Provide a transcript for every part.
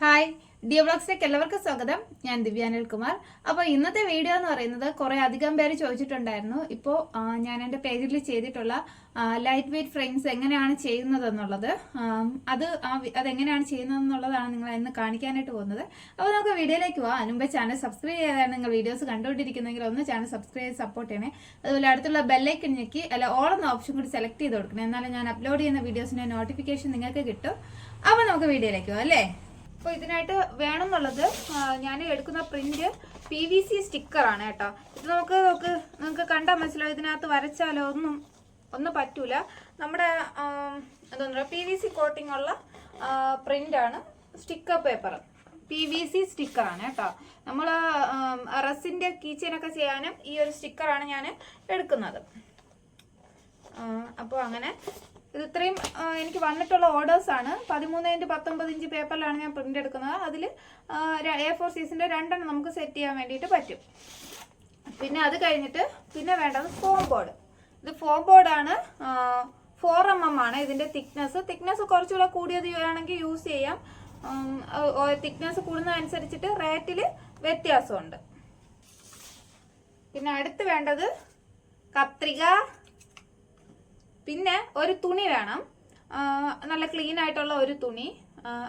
Hi deo ബ്ലോഗ്സിലേക്ക് എല്ലാവർക്കും സ്വാഗതം. ഞാൻ ദിവ്യ അനിൽകുമാർ. അപ്പോൾ ഇന്നത്തെ വീഡിയോ എന്ന് പറയുന്നത് കുറേ അധികം പേര് ചോദിച്ചിട്ടുണ്ടായിരുന്നു. ഇപ്പോൾ ഞാൻ എൻ്റെ പേജിൽ ചെയ്തിട്ടുള്ള ലൈറ്റ് വെയ്റ്റ് ഫ്രെയിംസ് എങ്ങനെയാണ് ചെയ്യുന്നതെന്നുള്ളത്, അതെങ്ങനെയാണ് ചെയ്യുന്നതെന്നുള്ളതാണ് നിങ്ങളെ ഇന്ന് കാണിക്കാനായിട്ട് പോകുന്നത്. അപ്പോൾ നമുക്ക് വീഡിയോയിലേക്ക് പോകാം. അതിനുമ്പ് ചാനൽ സബ്സ്ക്രൈബ് ചെയ്താണ് നിങ്ങൾ വീഡിയോസ് കണ്ടുകൊണ്ടിരിക്കുന്നെങ്കിൽ ഒന്ന് ചാനൽ സബ്സ്ക്രൈബ് ചെയ്ത് സപ്പോർട്ട് ചെയ്യണേ. അതുപോലെ അടുത്തുള്ള ബെല്ലൈക്കൺ ഞെക്കി ഓൾ എന്ന ഓപ്ഷൻ കൂടി സെലക്ട് ചെയ്ത് കൊടുക്കണം. എന്നാലും ഞാൻ അപ്ലോഡ് ചെയ്യുന്ന വീഡിയോസിൻ്റെ നോട്ടിഫിക്കേഷൻ നിങ്ങൾക്ക് കിട്ടും. അപ്പോൾ നമുക്ക് വീഡിയോയിലേക്ക് പോകാം അല്ലേ. അപ്പോൾ ഇതിനായിട്ട് വേണമെന്നുള്ളത് ഞാൻ എടുക്കുന്ന പ്രിന്റ് PVC സ്റ്റിക്കറാണ് കേട്ടോ. ഇത് നിങ്ങൾക്ക് കണ്ടാൽ മനസ്സിലാവും. ഇതിനകത്ത് വരച്ചാലോ ഒന്നും പറ്റൂല. നമ്മുടെ എന്താ PVC കോട്ടിംഗ് ഉള്ള പ്രിന്റാണ്. സ്റ്റിക്കർ പേപ്പർ PVC സ്റ്റിക്കറാണ് കേട്ടോ. നമ്മൾ റസിൻ്റെ കീച്ചെയിനൊക്കെ ചെയ്യാനും ഈ ഒരു സ്റ്റിക്കറാണ് ഞാൻ എടുക്കുന്നത്. അപ്പോൾ അങ്ങനെ ഇത് ഇത്രയും എനിക്ക് വന്നിട്ടുള്ള ഓർഡേഴ്സാണ്. 13x19 പേപ്പറിലാണ് ഞാൻ പ്രിന്റ് എടുക്കുന്നത്. അതിൽ A4 സൈസിൻ്റെ 2 നമുക്ക് സെറ്റ് ചെയ്യാൻ വേണ്ടിയിട്ട് പറ്റും. പിന്നെ അത് കഴിഞ്ഞിട്ട് പിന്നെ വേണ്ടത് ഫോം ബോർഡ്. ഇത് ഫോം ബോർഡാണ്. 4mm ആണ് ഇതിൻ്റെ തിക്നെസ് കുറച്ചുകൂടെ കൂടിയത് വേണമെങ്കിൽ യൂസ് ചെയ്യാം. തിക്നെസ് കൂടുന്നതനുസരിച്ചിട്ട് റേറ്റിൽ വ്യത്യാസമുണ്ട്. പിന്നെ അടുത്ത് വേണ്ടത് കത്രിക, പിന്നെ ഒരു തുണി വേണം. നല്ല ക്ലീൻ ആയിട്ടുള്ള ഒരു തുണി.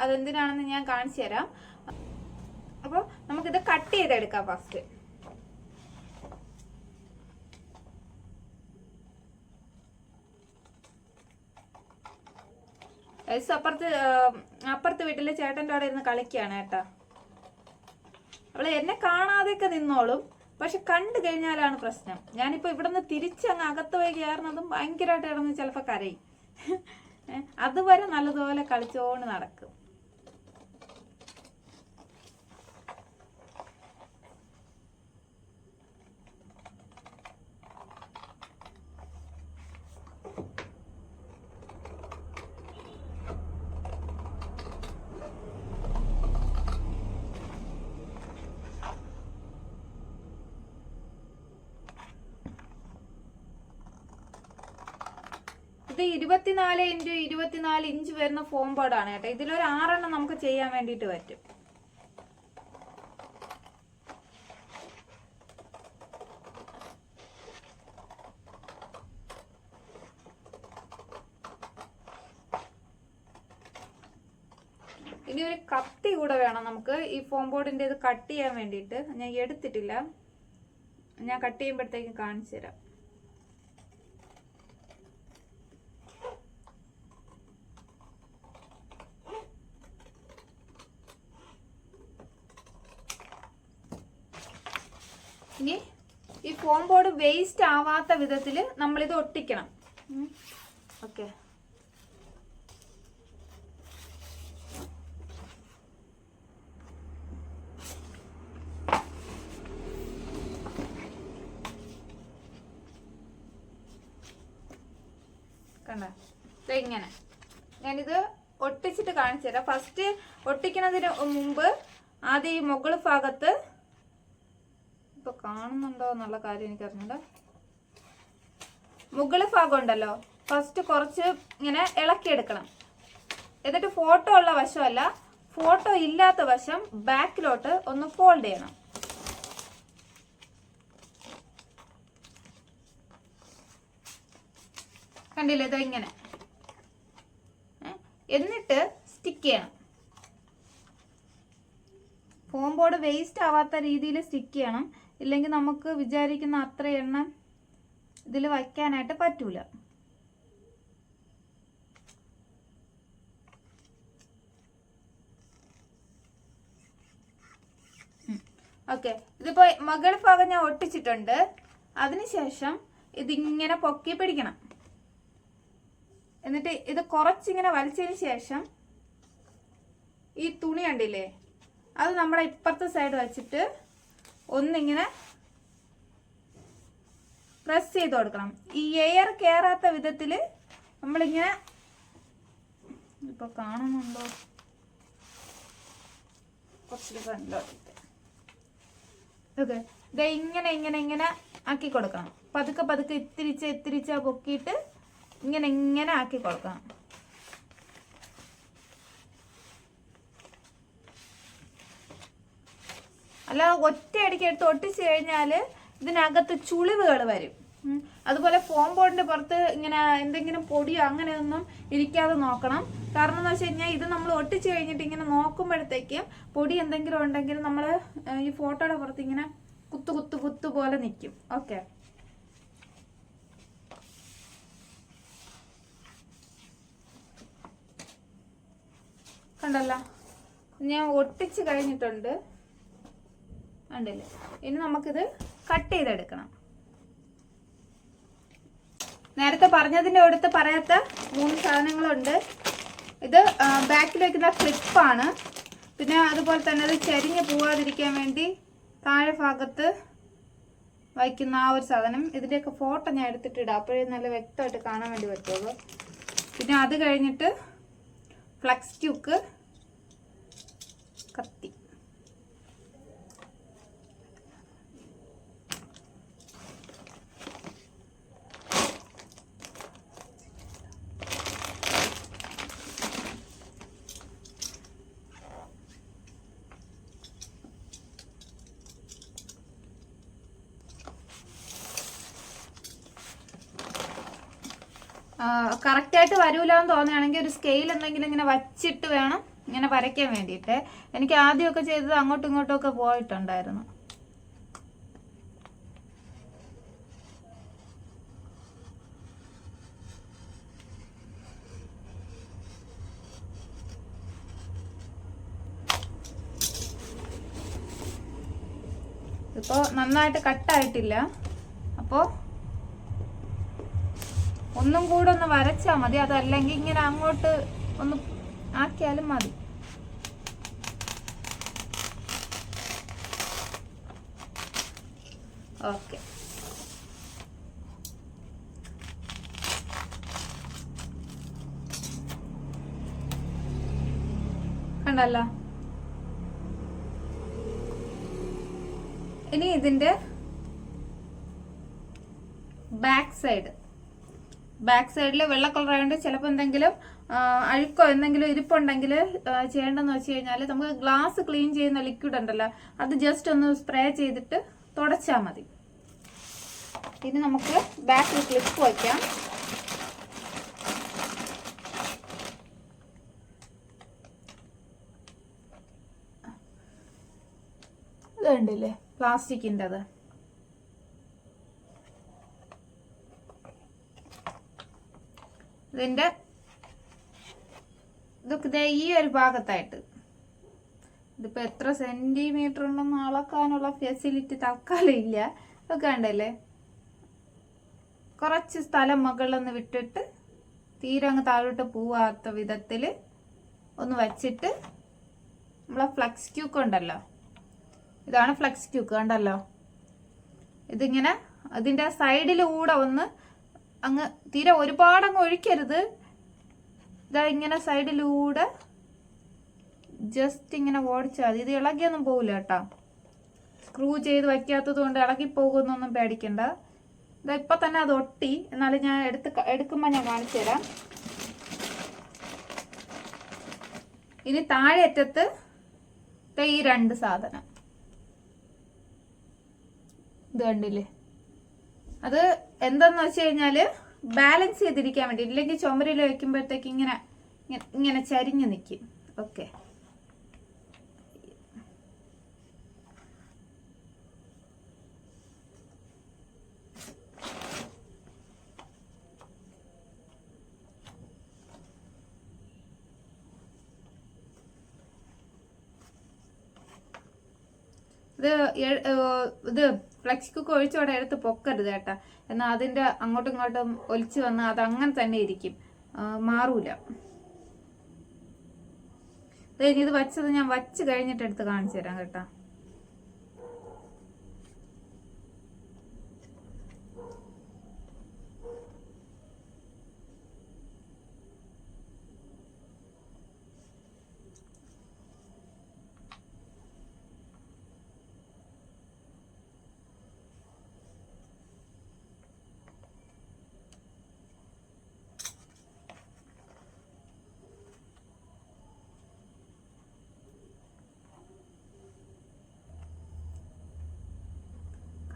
അതെന്തിനാണെന്ന് ഞാൻ കാണിച്ചു തരാം. അപ്പോൾ നമുക്കിത് കട്ട് ചെയ്തെടുക്കാം. ഫസ്റ്റ് അപ്പുറത്ത് വീട്ടിലെ ചേട്ടൻ്റെ അവിടെ ഇരുന്ന് കളിക്കുകയാണ് കേട്ടോ. അവള് എന്നെ കാണാതെയൊക്കെ നിന്നോളും, പക്ഷെ കണ്ടു കഴിഞ്ഞാലാണ് പ്രശ്നം. ഞാനിപ്പോ ഇവിടെ നിന്ന് തിരിച്ചങ്ങ് അകത്ത് പോയി കയറുന്നതും ഭയങ്കരമായിട്ട് കിടന്ന് ചിലപ്പോൾ കരയും. അതുവരെ നല്ലതുപോലെ കളിച്ചോണ്ട് നടക്കും. ഇത് 24x24 ഇഞ്ച് വരുന്ന ഫോം ബോർഡാണ് കേട്ടോ. ഇതിലൊരു 6 നമുക്ക് ചെയ്യാൻ വേണ്ടിയിട്ട് പറ്റും. ഇനി ഒരു കത്തി കൂടെ വേണം നമുക്ക് ഈ ഫോം ബോർഡിന്റെ ഇത് കട്ട് ചെയ്യാൻ വേണ്ടിയിട്ട്. ഞാൻ എടുത്തിട്ടില്ല, ഞാൻ കട്ട് ചെയ്യുമ്പോഴത്തേക്കും കാണിച്ചു തരാം. ഇനി ഈ ഫോം ബോർഡ് വേസ്റ്റ് ആവാത്ത വിധത്തിൽ നമ്മളിത് ഒട്ടിക്കണം. ഓക്കെ, കണ്ട ഇങ്ങനെ ഞാനിത് ഒട്ടിച്ചിട്ട് കാണിച്ചു തരാം. ഫസ്റ്റ് ഒട്ടിക്കുന്നതിന് മുമ്പ് ആദ്യം ഈ മുകൾ ഭാഗത്ത്, ഇപ്പൊ കാണുന്നുണ്ടോ എന്നുള്ള കാര്യം എനിക്കറിഞ്ഞൂടാ, മുകൾ ഭാഗം ഉണ്ടല്ലോ, ഫസ്റ്റ് കുറച്ച് ഇങ്ങനെ ഇളക്കിയെടുക്കണം. എന്നിട്ട് ഫോട്ടോ ഉള്ള വശമല്ല, ഫോട്ടോ ഇല്ലാത്ത വശം ബാക്കിലോട്ട് ഒന്ന് ഫോൾഡ് ചെയ്യണം. കണ്ടില്ലേ, ഇത് ഇങ്ങനെ. എന്നിട്ട് സ്റ്റിക്ക് ചെയ്യണം. ഫോം ബോർഡ് വേസ്റ്റ് ആവാത്ത രീതിയിൽ സ്റ്റിക്ക് ചെയ്യണം. ഇല്ലെങ്കിൽ നമുക്ക് വിചാരിക്കുന്ന അത്ര എണ്ണം ഇതിൽ വയ്ക്കാനായിട്ട് പറ്റൂല. ഓക്കെ, ഇതിപ്പോ മുകൾ ഭാഗം ഞാൻ ഒട്ടിച്ചിട്ടുണ്ട്. അതിനുശേഷം ഇതിങ്ങനെ പൊക്കി പിടിക്കണം. എന്നിട്ട് ഇത് കുറച്ചിങ്ങനെ വലിച്ചതിന് ശേഷം ഈ തുണി കണ്ടില്ലേ, അത് നമ്മുടെ ഇപ്പുറത്തെ സൈഡ് വെച്ചിട്ട് ഒന്നിങ്ങനെ പ്രസ് ചെയ്ത് കൊടുക്കണം. ഈ എയർ കയറാത്ത വിധത്തിൽ നമ്മളിങ്ങനെ, ഇപ്പൊ കാണുന്നുണ്ടോ, കുറച്ച് ഫ്രണ്ടിലോട്ട്. ഓക്കെ, ഇത് ഇങ്ങനെ ആക്കി കൊടുക്കണം. പതുക്കെ ഇത്തിരിച്ച പൊക്കിയിട്ട് ഇങ്ങനെ ആക്കി കൊടുക്കണം. അല്ലാതെ ഒറ്റയടിക്ക് എടുത്ത് ഒട്ടിച്ച് കഴിഞ്ഞാൽ ഇതിനകത്ത് ചുളിവുകൾ വരും. അതുപോലെ ഫോം ബോർഡിന്റെ പുറത്ത് ഇങ്ങനെ എന്തെങ്കിലും പൊടിയോ അങ്ങനെയൊന്നും ഇരിക്കാതെ നോക്കണം. കാരണം എന്ന് വെച്ച് കഴിഞ്ഞാൽ ഇത് നമ്മൾ ഒട്ടിച്ച് കഴിഞ്ഞിട്ട് ഇങ്ങനെ നോക്കുമ്പോഴത്തേക്കും പൊടി എന്തെങ്കിലും ഉണ്ടെങ്കിൽ നമ്മൾ ഈ ഫോട്ടോയുടെ പുറത്ത് ഇങ്ങനെ കുത്തു കുത്തു കുത്തു പോലെ നിൽക്കും. ഓക്കെ, കണ്ടല്ലോ, ഞാൻ ഒട്ടിച്ച് കഴിഞ്ഞിട്ടുണ്ട്, കണ്ടില്ലേ? ഇനി നമുക്കിത് കട്ട് ചെയ്തെടുക്കണം. നേരത്തെ പറഞ്ഞതിൻ്റെ അടുത്ത് പറയാത്ത 3 സാധനങ്ങളുണ്ട്. ഇത് ബാക്കിൽ വയ്ക്കുന്ന ക്ലിപ്പാണ്. പിന്നെ അതുപോലെ തന്നെ അത് ചെരിഞ്ഞ് പോവാതിരിക്കാൻ വേണ്ടി താഴെ ഭാഗത്ത് വയ്ക്കുന്ന ആ ഒരു സാധനം. ഇതിൻ്റെയൊക്കെ ഫോട്ടോ ഞാൻ എടുത്തിട്ടിടാം, അപ്പോഴേ നല്ല വ്യക്തമായിട്ട് കാണാൻ വേണ്ടി പറ്റുള്ളൂ. പിന്നെ അത് കഴിഞ്ഞിട്ട് ഫ്ലക്സ് ട്യൂക്ക്, കത്തി. കറക്റ്റായിട്ട് വരൂലെന്ന് തോന്നുകയാണെങ്കിൽ ഒരു സ്കെയിൽ എന്തെങ്കിലും ഇങ്ങനെ വച്ചിട്ട് വേണം ഇങ്ങനെ വരയ്ക്കാൻ വേണ്ടിയിട്ട്. എനിക്ക് ആദ്യമൊക്കെ ചെയ്തത് അങ്ങോട്ടും ഇങ്ങോട്ടും ഒക്കെ പോയിട്ടുണ്ടായിരുന്നു. ഇപ്പോൾ നന്നായിട്ട് കട്ടായിട്ടില്ല. അപ്പോൾ ഒന്നും കൂടെ ഒന്ന് വരച്ചാൽ മതി, അതല്ലെങ്കിൽ ഇങ്ങനെ അങ്ങോട്ട് ഒന്ന് ആക്കിയാലും മതി. ഓക്കെ, കണ്ടല്ലോ. ഇനി ഇതിന്റെ ബാക്ക് സൈഡിൽ വെള്ള കളർ ആയതുകൊണ്ട് ചിലപ്പോൾ എന്തെങ്കിലും അഴുക്കോ എന്തെങ്കിലും ഇരിപ്പുണ്ടെങ്കിൽ ചെയ്യേണ്ടതെന്ന് വെച്ച് കഴിഞ്ഞാൽ നമുക്ക് ഗ്ലാസ് ക്ലീൻ ചെയ്യുന്ന ലിക്വിഡ് ഉണ്ടല്ലോ, അത് ജസ്റ്റ് ഒന്ന് സ്പ്രേ ചെയ്തിട്ട് തുടച്ചാൽ മതി. ഇനി നമുക്ക് ബാക്കിൽ ക്ലിപ്പ് വയ്ക്കാം. ഇത് കണ്ടില്ലേ, പ്ലാസ്റ്റിക്കിൻ്റെ അത്. ഇതിൻ്റെ ഇതൊക്കെ ഈ ഒരു ഭാഗത്തായിട്ട്, ഇതിപ്പോൾ എത്ര സെൻറ്റിമീറ്റർ ഉണ്ടെന്ന് അളക്കാനുള്ള ഫെസിലിറ്റി തൽക്കാലം ഇല്ല. ഇതൊക്കെ കണ്ടല്ലേ, കുറച്ച് സ്ഥലം മുകളിലൊന്ന് വിട്ടിട്ട് തീരെ അങ്ങ് താഴോട്ട് പോവാത്ത വിധത്തിൽ ഒന്ന് വച്ചിട്ട് നമ്മളെ ഫ്ലക്സ് ക്യൂക്ക് ഉണ്ടല്ലോ, ഇതാണ് ഫ്ലക്സ് ക്യൂക്ക്, കണ്ടല്ലോ. ഇതിങ്ങനെ അതിൻ്റെ സൈഡിലൂടെ ഒന്ന് അങ്ങ് തീരെ ഒരുപാടങ്ങ് ഒഴിക്കരുത്. ഇതാ ഇങ്ങനെ സൈഡിലൂടെ ജസ്റ്റ് ഇങ്ങനെ ഓടിച്ചാൽ മതി. ഇത് ഇളകിയൊന്നും പോകില്ല കേട്ടോ, സ്ക്രൂ ചെയ്ത് വയ്ക്കാത്തത് കൊണ്ട് ഇളകിപ്പോകുന്നൊന്നും പേടിക്കണ്ട. ഇതാ ഇപ്പം തന്നെ അത് ഒട്ടി. എന്നാലും ഞാൻ എടുക്കുമ്പോൾ ഞാൻ കാണിച്ചു തരാം. ഇനി താഴെ അറ്റത്ത് ഈ 2 സാധനം ഇത് കണ്ടില്ലേ, അത് എന്താന്ന് വെച്ച് കഴിഞ്ഞാല് ബാലൻസ് ചെയ്തിരിക്കാൻ വേണ്ടി, ഇല്ലെങ്കിൽ ചുമരിൽ വെക്കുമ്പോഴത്തേക്ക് ഇങ്ങനെ ഇങ്ങനെ ചരിഞ്ഞു നിൽക്കും. ഓക്കെ, ഇത് ഫ്ലക്സ് കുക്ക് ഒഴിച്ചോടെ എടുത്ത് പൊക്കരുത് കേട്ടാ, എന്നാൽ അതിന്റെ അങ്ങോട്ടും ഇങ്ങോട്ടും ഒലിച്ചു വന്ന് അത് അങ്ങനെ തന്നെ ഇരിക്കും, മാറൂല. ഇത് വച്ചത് ഞാൻ വച്ച് കഴിഞ്ഞിട്ട് എടുത്ത് കാണിച്ചു തരാം കേട്ടാ.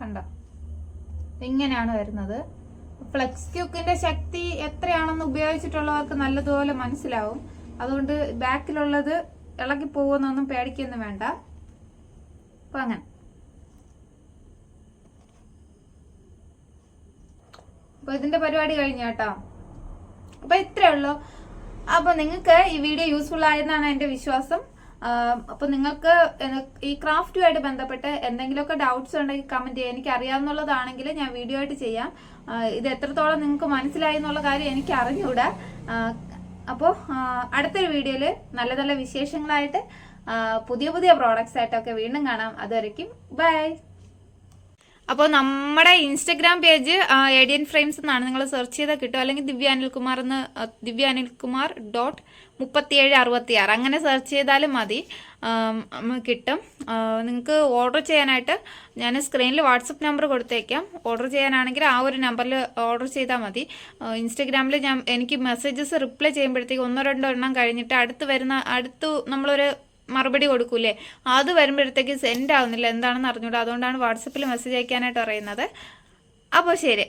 കണ്ടോ, ഇങ്ങനെയാണ് വരുന്നത്. ഫ്ലെക്സ് ക്യൂക്കിന്റെ ശക്തി എത്രയാണെന്ന് ഉപയോഗിച്ചിട്ടുള്ളവർക്ക് നല്ലതുപോലെ മനസ്സിലാവും. അതുകൊണ്ട് ബാക്കിലുള്ളത് ഇളകി പോകുന്നൊന്നും പേടിക്കൊന്നും വേണ്ട. അപ്പൊ അങ്ങനെ അപ്പൊ ഇതിന്റെ പരിപാടി കഴിഞ്ഞു കേട്ടോ. അപ്പൊ ഇത്രേ ഉള്ളൂ. അപ്പൊ നിങ്ങൾക്ക് ഈ വീഡിയോ യൂസ്ഫുൾ ആയെന്നാണ് എന്റെ വിശ്വാസം. അപ്പൊ നിങ്ങൾക്ക് ഈ ക്രാഫ്റ്റുമായിട്ട് ബന്ധപ്പെട്ട് എന്തെങ്കിലുമൊക്കെ ഡൗട്ട്സ് ഉണ്ടെങ്കിൽ കമന്റ് ചെയ്യാം. എനിക്ക് അറിയാവുന്നതാണെങ്കിൽ ഞാൻ വീഡിയോ ആയിട്ട് ചെയ്യാം. ഇത് എത്രത്തോളം നിങ്ങൾക്ക് മനസ്സിലായി എന്നുള്ള കാര്യം എനിക്ക് അറിഞ്ഞൂടാ. അപ്പോൾ അടുത്തൊരു വീഡിയോയിൽ നല്ല നല്ല വിശേഷങ്ങളായിട്ട് പുതിയ പുതിയ പ്രോഡക്ട്സ് ആയിട്ടൊക്കെ വീണ്ടും കാണാം. അതുവരയ്ക്കും ബൈ. അപ്പോൾ നമ്മുടെ ഇൻസ്റ്റഗ്രാം പേജ് ഏഡിയൻ ഫ്രെയിംസ് എന്നാണ്. നിങ്ങൾ സെർച്ച് ചെയ്താൽ കിട്ടും. അല്ലെങ്കിൽ ദിവ്യാനിൽകുമാർ.3766 അങ്ങനെ സെർച്ച് ചെയ്താലും മതി, കിട്ടും. നിങ്ങൾക്ക് ഓർഡർ ചെയ്യാനായിട്ട് ഞാൻ സ്ക്രീനിൽ വാട്സപ്പ് നമ്പർ കൊടുത്തേക്കാം. ഓർഡർ ചെയ്യാനാണെങ്കിൽ ആ ഒരു നമ്പറിൽ ഓർഡർ ചെയ്താൽ മതി. ഇൻസ്റ്റഗ്രാമിൽ എനിക്ക് മെസ്സേജസ് റിപ്ലൈ ചെയ്യുമ്പോഴത്തേക്ക് 1-2 എണ്ണം കഴിഞ്ഞിട്ട് അടുത്ത് നമ്മളൊരു മറുപടി കൊടുക്കൂലേ, അത് വരുമ്പോഴത്തേക്ക് സെൻഡ് ആവുന്നില്ല. എന്താണെന്ന് അറിഞ്ഞൂടാ. അതുകൊണ്ടാണ് വാട്സപ്പിൽ മെസ്സേജ് അയക്കാനായിട്ട് പറയുന്നത്. അപ്പോൾ ശരി.